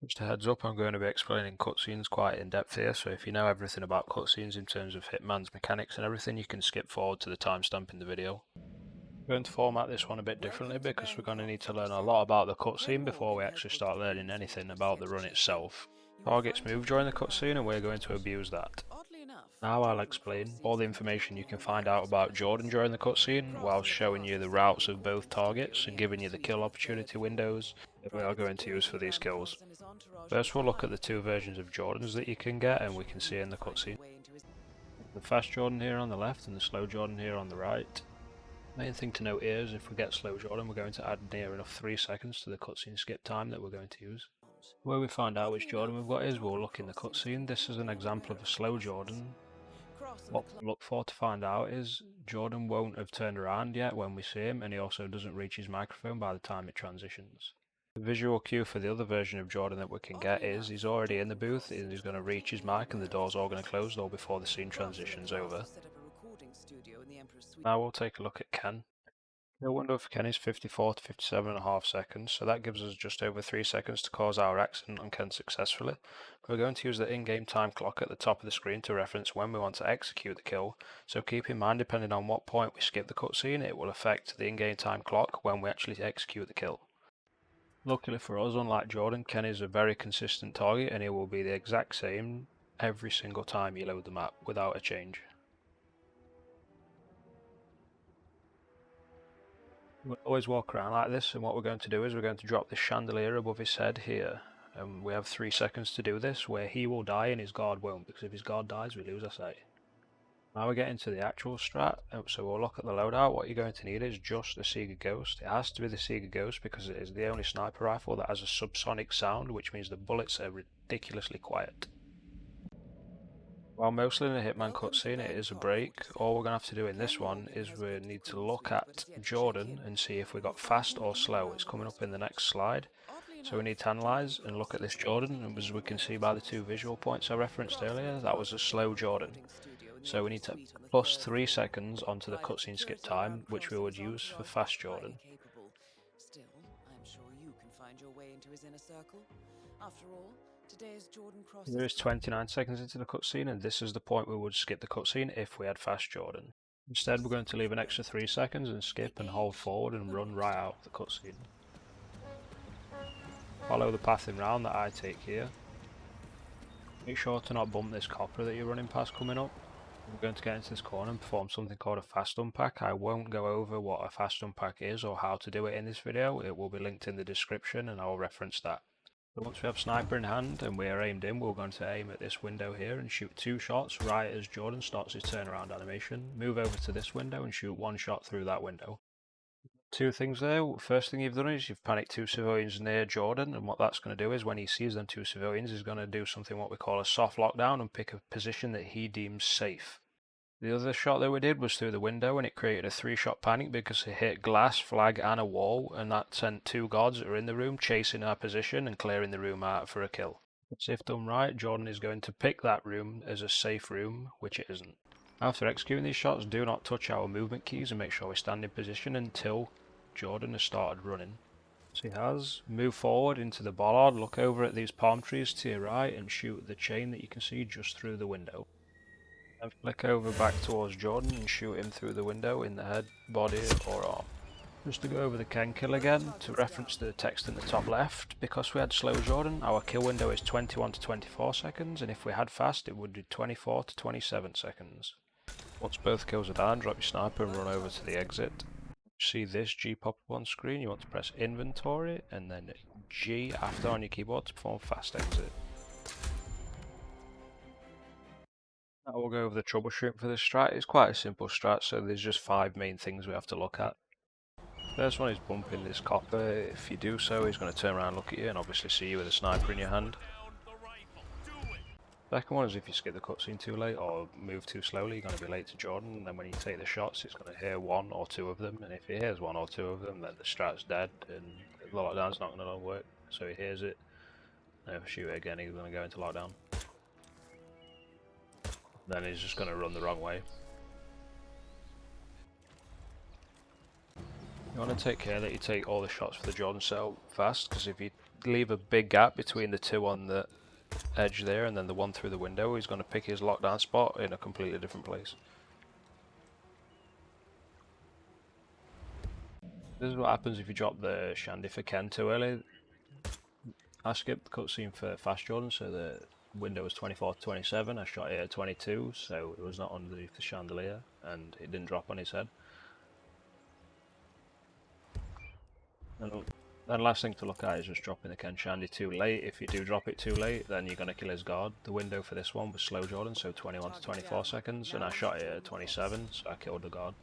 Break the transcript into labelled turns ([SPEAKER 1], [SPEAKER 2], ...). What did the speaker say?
[SPEAKER 1] Just a heads up, I'm going to be explaining cutscenes quite in depth here, so if you know everything about cutscenes in terms of Hitman's mechanics and everything, you can skip forward to the timestamp in the video. I'm going to format this one a bit differently because we're going to need to learn a lot about the cutscene before we actually start learning anything about the run itself. Targets move during the cutscene and we're going to abuse that. Now I'll explain all the information you can find out about Jordan during the cutscene, while showing you the routes of both targets and giving you the kill opportunity windows that we are going to use for these kills. First we'll look at the two versions of Jordans that you can get and we can see in the cutscene. The fast Jordan here on the left and the slow Jordan here on the right. Main thing to note here is if we get slow Jordan we're going to add near enough 3 seconds to the cutscene skip time that we're going to use. The way we find out which Jordan we've got is we'll look in the cutscene. This is an example of a slow Jordan. What we look for to find out is Jordan won't have turned around yet when we see him, and he also doesn't reach his microphone by the time it transitions. The visual cue for the other version of Jordan that we can get is he's already in the booth and he's going to reach his mic and the door's all going to close though before the scene transitions over. Now we'll take a look at Ken. The window for Ken is 54 to 57.5 seconds, so that gives us just over 3 seconds to cause our accident on Ken successfully. We're going to use the in-game time clock at the top of the screen to reference when we want to execute the kill, so keep in mind depending on what point we skip the cutscene it will affect the in-game time clock when we actually execute the kill. Luckily for us, unlike Jordan, Ken is a very consistent target and he will be the exact same every single time you load the map without a change. We'll always walk around like this, and what we're going to do is we're going to drop this chandelier above his head here. And we have 3 seconds to do this, where he will die and his guard won't, because if his guard dies we lose our sight. Now we get into the actual strat, so we'll look at the loadout. What you're going to need is just the Sega Ghost. It has to be the Sega Ghost because it is the only sniper rifle that has a subsonic sound, which means the bullets are ridiculously quiet. While mostly in a Hitman cutscene it is a break, all we're going to have to do in this one is we need to look at Jordan and see if we got fast or slow. It's coming up in the next slide. So we need to analyse and look at this Jordan, and as we can see by the 2 visual points I referenced earlier, that was a slow Jordan. So we need to plus 3 seconds onto the cutscene skip time, which we would use for fast Jordan.
[SPEAKER 2] Still, I'm sure you can find your way into his inner circle. After all, today's Jordan Cross.
[SPEAKER 1] There is 29 seconds into the cutscene, and this is the point we would skip the cutscene if we had fast Jordan. Instead, we're going to leave an extra 3 seconds and skip and hold forward and run right out of the cutscene. Follow the pathing round that I take here. Make sure to not bump this copper that you're running past coming up. We're going to get into this corner and perform something called a fast unpack. I won't go over what a fast unpack is or how to do it in this video. It will be linked in the description and I'll reference that. So once we have sniper in hand and we are aimed in, we're going to aim at this window here and shoot 2 shots right as Jordan starts his turnaround animation. Move over to this window and shoot 1 shot through that window. 2 things there. First thing you've done is you've panicked 2 civilians near Jordan, and what that's going to do is when he sees them 2 civilians, he's going to do something what we call a soft lockdown and pick a position that he deems safe. The other shot that we did was through the window, and it created a 3-shot panic because it hit glass, flag and a wall, and that sent 2 guards that were in the room chasing our position and clearing the room out for a kill. So if done right, Jordan is going to pick that room as a safe room, which it isn't. After executing these shots, do not touch our movement keys and make sure we stand in position until Jordan has started running. So he has. Move forward into the bollard, look over at these palm trees to your right and shoot the chain that you can see just through the window. Then flick over back towards Jordan and shoot him through the window in the head, body or arm. Just to go over the Ken kill again, to reference the text in the top left, because we had slow Jordan, our kill window is 21 to 24 seconds, and if we had fast it would be 24 to 27 seconds. Once both kills are done, drop your sniper and run over to the exit. See this G pop up on screen, you want to press inventory and then G after on your keyboard to perform fast exit. Now we'll go over the troubleshoot for this strat. It's quite a simple strat, so there's just 5 main things we have to look at. First one is bumping this copper. If you do so, he's going to turn around and look at you and obviously see you with a sniper in your hand. Second one is if you skip the cutscene too late or move too slowly, you're going to be late to Jordan, and then when you take the shots it's going to hear 1 or 2 of them, and if he hears 1 or 2 of them then the strat's dead and the lockdown's not going to work. So he hears it, and if I shoot it again he's going to go into lockdown. Then he's just going to run the wrong way. You want to take care that you take all the shots for the Jordan setup fast, because if you leave a big gap between the two on the edge there and then the one through the window, he's going to pick his lockdown spot in a completely different place. This is what happens if you drop the Shandy for Ken too early. I skipped the cutscene for Fast Jordan, so the window was 24 to 27. I shot it at 22, so it was not underneath the chandelier, and it didn't drop on his head. And last thing to look at is just dropping the Ken Shandy too late. If you do drop it too late, then you're going to kill his guard. The window for this one was slow Jordan, so 21 to 24 seconds, and I shot it at 27, so I killed the guard.